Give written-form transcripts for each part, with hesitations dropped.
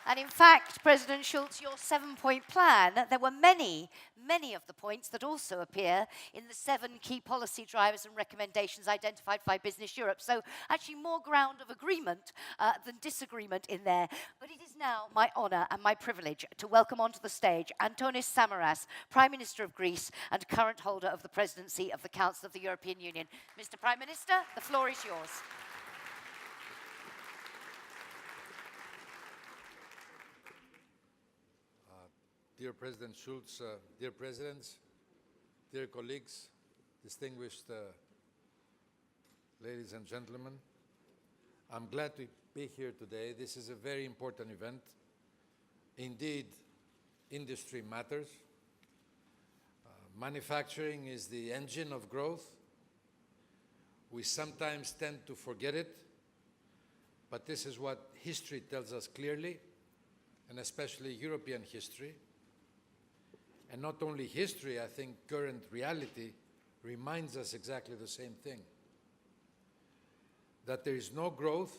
And in fact, President Schulz, your 7-point plan, there were many of the points that also appear in the 7 key policy drivers and recommendations identified by Business Europe. So actually more ground of agreement than disagreement in there. But it is now my honor and my privilege to welcome onto the stage Antonis Samaras, Prime Minister of Greece and current holder of the Presidency of the Council of the European Union. Mr. Prime Minister, the floor is yours. Dear President Schulz, dear Presidents, dear colleagues, distinguished ladies and gentlemen, I'm glad to be here today. This is a very important event. Indeed, industry matters. Manufacturing is the engine of growth. We sometimes tend to forget it, but this is what history tells us clearly, and especially European history. And not only history, I think current reality reminds us exactly the same thing. That there is no growth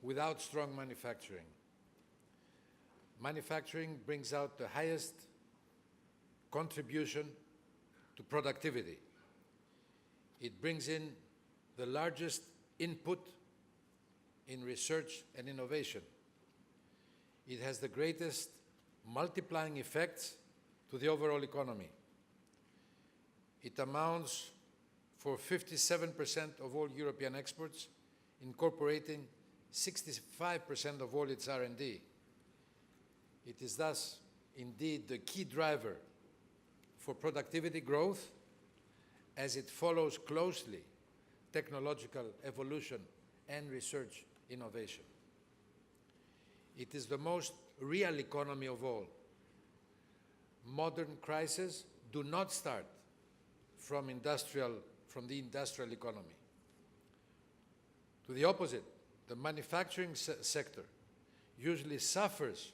without strong manufacturing. Manufacturing brings out the highest contribution to productivity. It brings in the largest input in research and innovation. It has the greatest multiplying effects to the overall economy. It amounts for 57% of all European exports, incorporating 65% of all its R&D. It is thus indeed the key driver for productivity growth, as it follows closely technological evolution and research innovation. It is the most real economy of all. Modern crises do not start from the industrial economy. To the opposite, the manufacturing sector usually suffers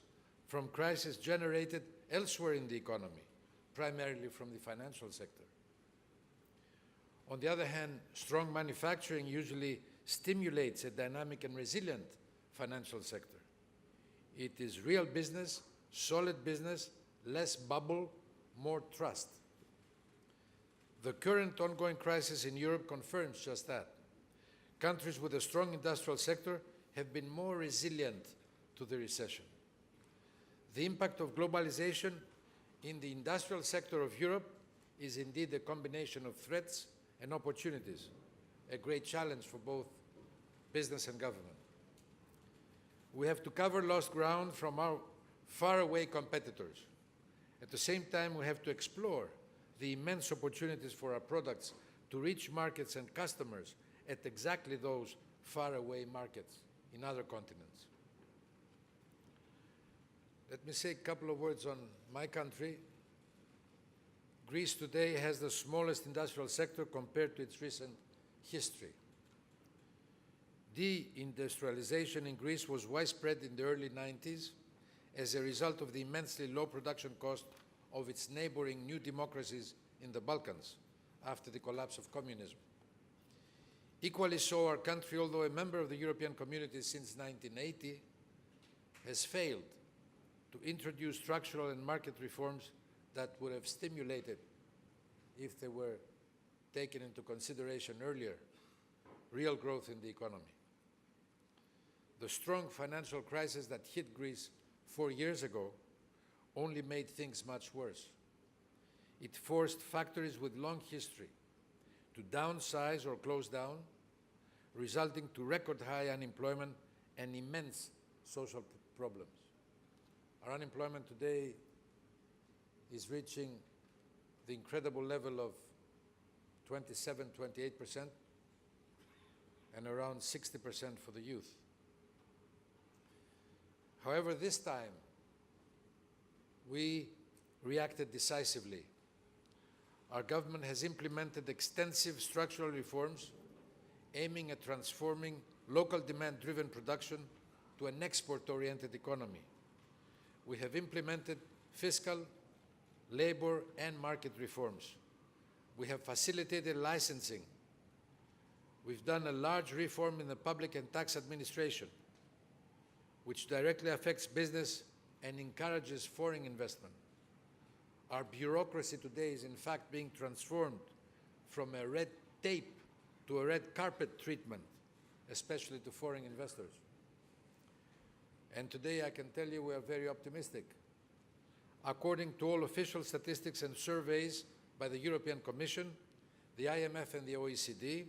from crises generated elsewhere in the economy, primarily from the financial sector. On the other hand, strong manufacturing usually stimulates a dynamic and resilient financial sector. It is real business, solid business, less bubble, more trust. The current ongoing crisis in Europe confirms just that. Countries with a strong industrial sector have been more resilient to the recession. The impact of globalization in the industrial sector of Europe is indeed a combination of threats and opportunities, a great challenge for both business and government. We have to cover lost ground from our faraway competitors. At the same time, we have to explore the immense opportunities for our products to reach markets and customers at exactly those faraway markets in other continents. Let me say a couple of words on my country. Greece today has the smallest industrial sector compared to its recent history. Deindustrialization in Greece was widespread in the early 90s as a result of the immensely low production cost of its neighboring new democracies in the Balkans after the collapse of communism. Equally so, our country, although a member of the European Community since 1980, has failed to introduce structural and market reforms that would have stimulated, if they were taken into consideration earlier, real growth in the economy. The strong financial crisis that hit Greece 4 years ago only made things much worse. It forced factories with long history to downsize or close down, resulting to record high unemployment and immense social problems. Our unemployment today is reaching the incredible level of 27, 28%, and around 60% for the youth. However, this time, we reacted decisively. Our government has implemented extensive structural reforms aiming at transforming local demand-driven production to an export-oriented economy. We have implemented fiscal, labor, and market reforms. We have facilitated licensing. We've done a large reform in the public and tax administration. which directly affects business and encourages foreign investment. Our bureaucracy today is in fact being transformed from a red tape to a red carpet treatment, especially to foreign investors. And today I can tell you we are very optimistic. According to all official statistics and surveys by the European Commission, the IMF and the OECD,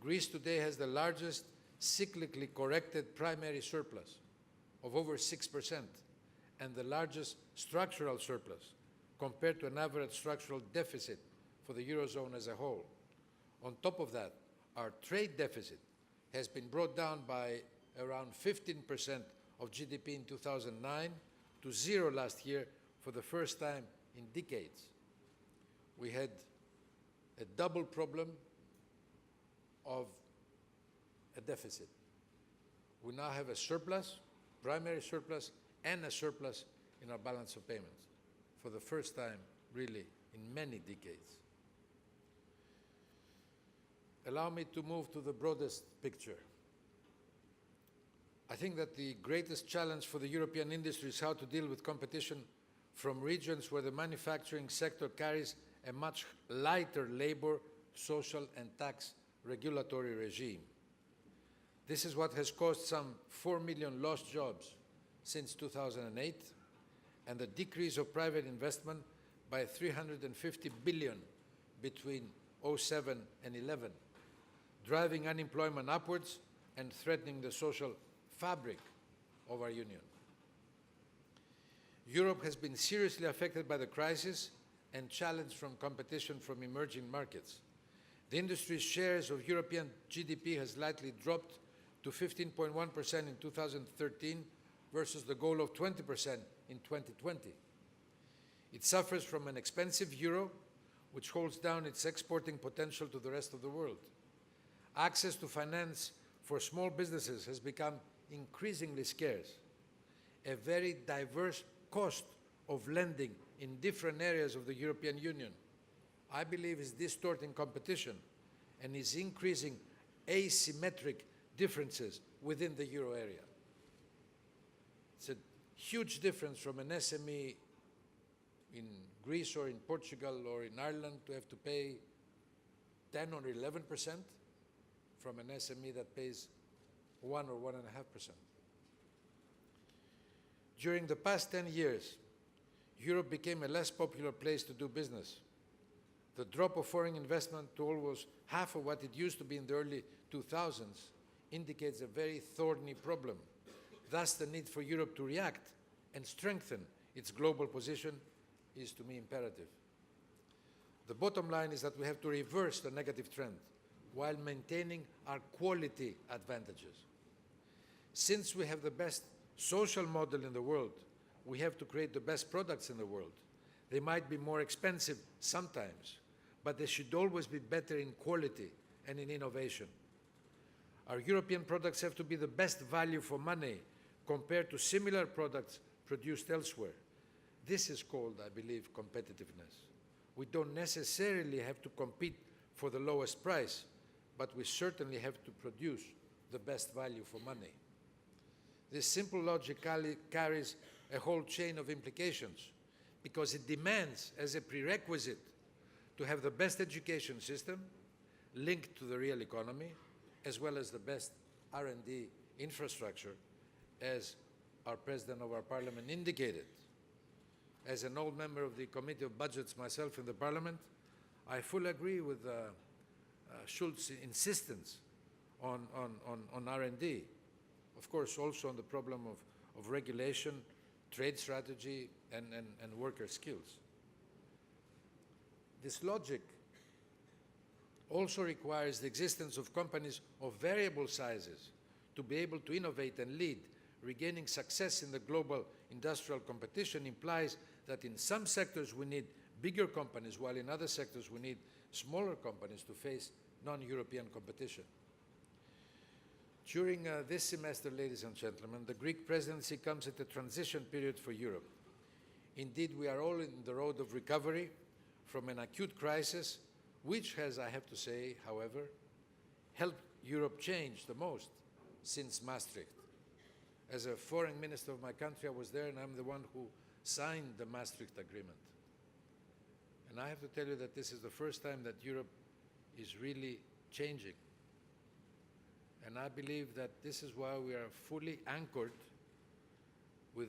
Greece today has the largest cyclically corrected primary surplus of over 6% and the largest structural surplus compared to an average structural deficit for the Eurozone as a whole. On top of that, our trade deficit has been brought down by around 15% of GDP in 2009 to zero last year for the first time in decades. We had a double problem of a deficit. We now have a surplus, primary surplus, and a surplus in our balance of payments for the first time, really, in many decades. Allow me to move to the broadest picture. I think that the greatest challenge for the European industry is how to deal with competition from regions where the manufacturing sector carries a much lighter labor, social, and tax regulatory regime. This is what has caused some 4 million lost jobs since 2008 and the decrease of private investment by 350 billion between 2007 and 2011, driving unemployment upwards and threatening the social fabric of our union. Europe has been seriously affected by the crisis and challenged from competition from emerging markets. The industry's shares of European GDP has slightly dropped to 15.1% in 2013 versus the goal of 20% in 2020. It suffers from an expensive euro, which holds down its exporting potential to the rest of the world. Access to finance for small businesses has become increasingly scarce. A very diverse cost of lending in different areas of the European Union, I believe, is distorting competition and is increasing asymmetric differences within the euro area. It's a huge difference from an SME in Greece or in Portugal or in Ireland to have to pay 10 or 11% from an SME that pays 1 or 1.5%. During the past 10 years, Europe became a less popular place to do business. The drop of foreign investment to almost half of what it used to be in the early 2000s indicates a very thorny problem. Thus, the need for Europe to react and strengthen its global position is, to me, imperative. The bottom line is that we have to reverse the negative trend while maintaining our quality advantages. Since we have the best social model in the world, we have to create the best products in the world. They might be more expensive sometimes, but they should always be better in quality and in innovation. Our European products have to be the best value for money compared to similar products produced elsewhere. This is called, I believe, competitiveness. We don't necessarily have to compete for the lowest price, but we certainly have to produce the best value for money. This simple logic carries a whole chain of implications because it demands as a prerequisite to have the best education system linked to the real economy, as well as the best R&D infrastructure, as our President of our Parliament indicated. As an old member of the Committee of Budgets myself in the Parliament, I fully agree with Schulz's insistence on R&D. Of course, also on the problem of regulation, trade strategy, and worker skills. This logic also requires the existence of companies of variable sizes to be able to innovate and lead. Regaining success in the global industrial competition implies that in some sectors we need bigger companies, while in other sectors we need smaller companies to face non-European competition. During this semester, ladies and gentlemen, the Greek presidency comes at a transition period for Europe. Indeed, we are all in the road of recovery from an acute crisis, which has, I have to say, however, helped Europe change the most since Maastricht. As a foreign minister of my country, I was there, and I'm the one who signed the Maastricht Agreement. And I have to tell you that this is the first time that Europe is really changing. And I believe that this is why we are fully anchored with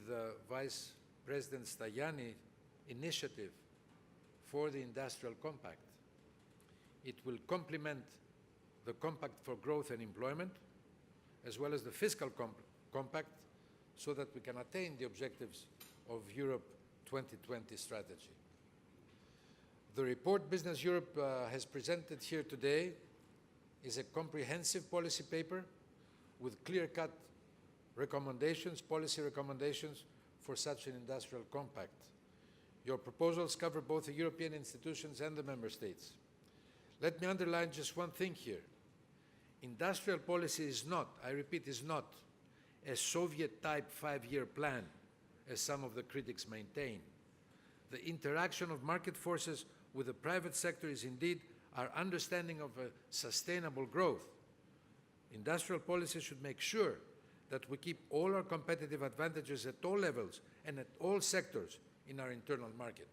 Vice President Tajani's initiative for the Industrial Compact. It will complement the Compact for Growth and Employment, as well as the Fiscal Compact, so that we can attain the objectives of Europe 2020 strategy. The report Business Europe has presented here today is a comprehensive policy paper with clear-cut recommendations, policy recommendations for such an industrial compact. Your proposals cover both the European institutions and the member states. Let me underline just one thing here. Industrial policy is not, I repeat, is not a Soviet-type 5-year plan, as some of the critics maintain. The interaction of market forces with the private sector is indeed our understanding of a sustainable growth. Industrial policy should make sure that we keep all our competitive advantages at all levels and at all sectors in our internal market.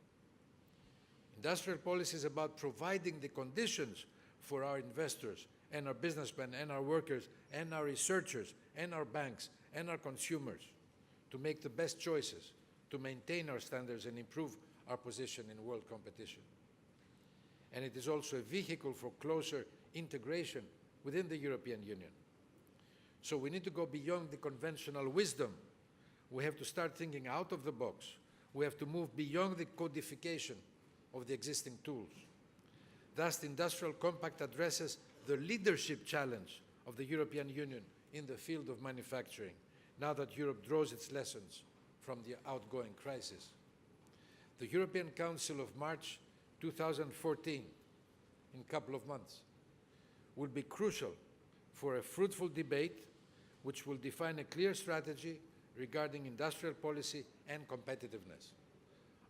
Industrial policy is about providing the conditions for our investors and our businessmen and our workers and our researchers and our banks and our consumers to make the best choices to maintain our standards and improve our position in world competition. And it is also a vehicle for closer integration within the European Union. So we need to go beyond the conventional wisdom. We have to start thinking out of the box. We have to move beyond the codification of the existing tools. Thus, the Industrial Compact addresses the leadership challenge of the European Union in the field of manufacturing, now that Europe draws its lessons from the outgoing crisis. The European Council of March 2014, in a couple of months, will be crucial for a fruitful debate which will define a clear strategy regarding industrial policy and competitiveness.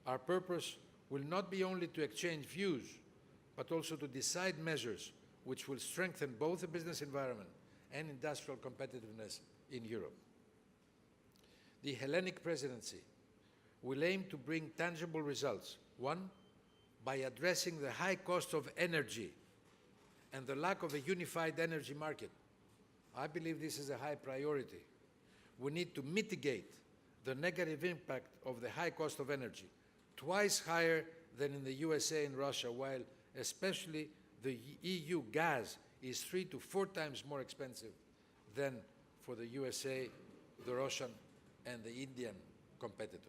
Our purpose will not be only to exchange views, but also to decide measures which will strengthen both the business environment and industrial competitiveness in Europe. The Hellenic Presidency will aim to bring tangible results. One, by addressing the high cost of energy and the lack of a unified energy market. I believe this is a high priority. We need to mitigate the negative impact of the high cost of energy, twice higher than in the USA and Russia, while especially the EU gas is 3 to 4 times more expensive than for the USA, the Russian, and the Indian competitors.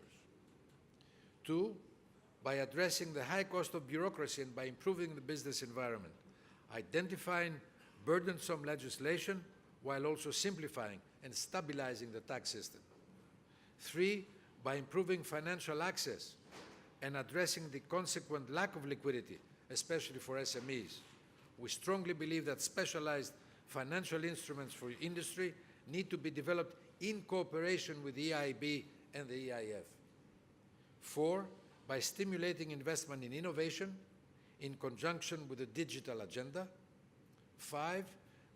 Two, by addressing the high cost of bureaucracy and by improving the business environment, identifying burdensome legislation while also simplifying and stabilizing the tax system. Three, by improving financial access and addressing the consequent lack of liquidity, especially for SMEs. We strongly believe that specialized financial instruments for industry need to be developed in cooperation with the EIB and the EIF. Four, by stimulating investment in innovation in conjunction with the digital agenda. Five,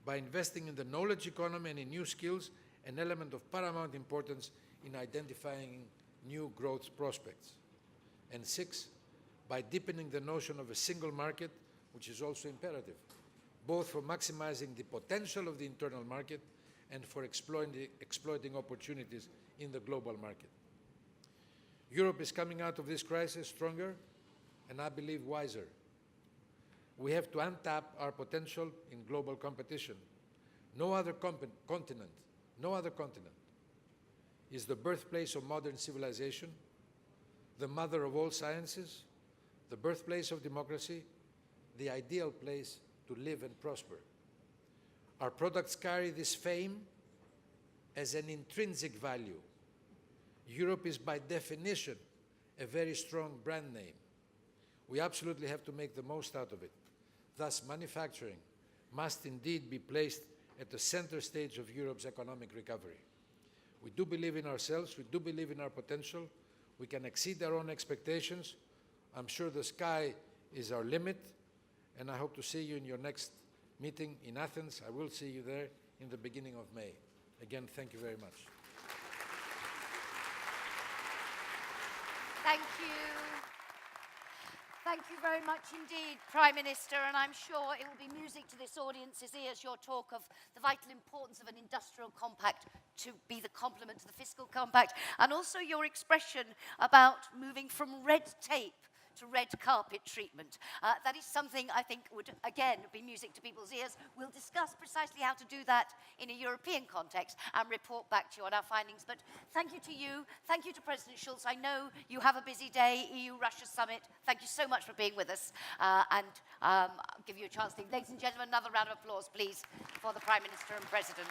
by investing in the knowledge economy and in new skills, an element of paramount importance in identifying new growth prospects. And six, by deepening the notion of a single market, which is also imperative, both for maximizing the potential of the internal market and for exploiting opportunities in the global market. Europe is coming out of this crisis stronger and, I believe, wiser. We have to untap our potential in global competition. No other continent is the birthplace of modern civilization, the mother of all sciences, the birthplace of democracy, the ideal place to live and prosper. Our products carry this fame as an intrinsic value. Europe is by definition a very strong brand name. We absolutely have to make the most out of it. Thus, manufacturing must indeed be placed at the center stage of Europe's economic recovery. We do believe in ourselves, we do believe in our potential, we can exceed our own expectations. I'm sure the sky is our limit, and I hope to see you in your next meeting in Athens. I will see you there in the beginning of May. Again, thank you very much. Thank you. Thank you very much indeed, Prime Minister, and I'm sure it will be music to this audience's ears, your talk of the vital importance of an industrial compact to be the complement to the fiscal compact, and also your expression about moving from red tape to red carpet treatment. That is something I think would, again, be music to people's ears. We'll discuss precisely how to do that in a European context and report back to you on our findings. But thank you to you. Thank you to President Schulz. I know you have a busy day, EU-Russia summit. Thank you so much for being with us. I'll give you a chance to think. Ladies and gentlemen, another round of applause, please, for the Prime Minister and President.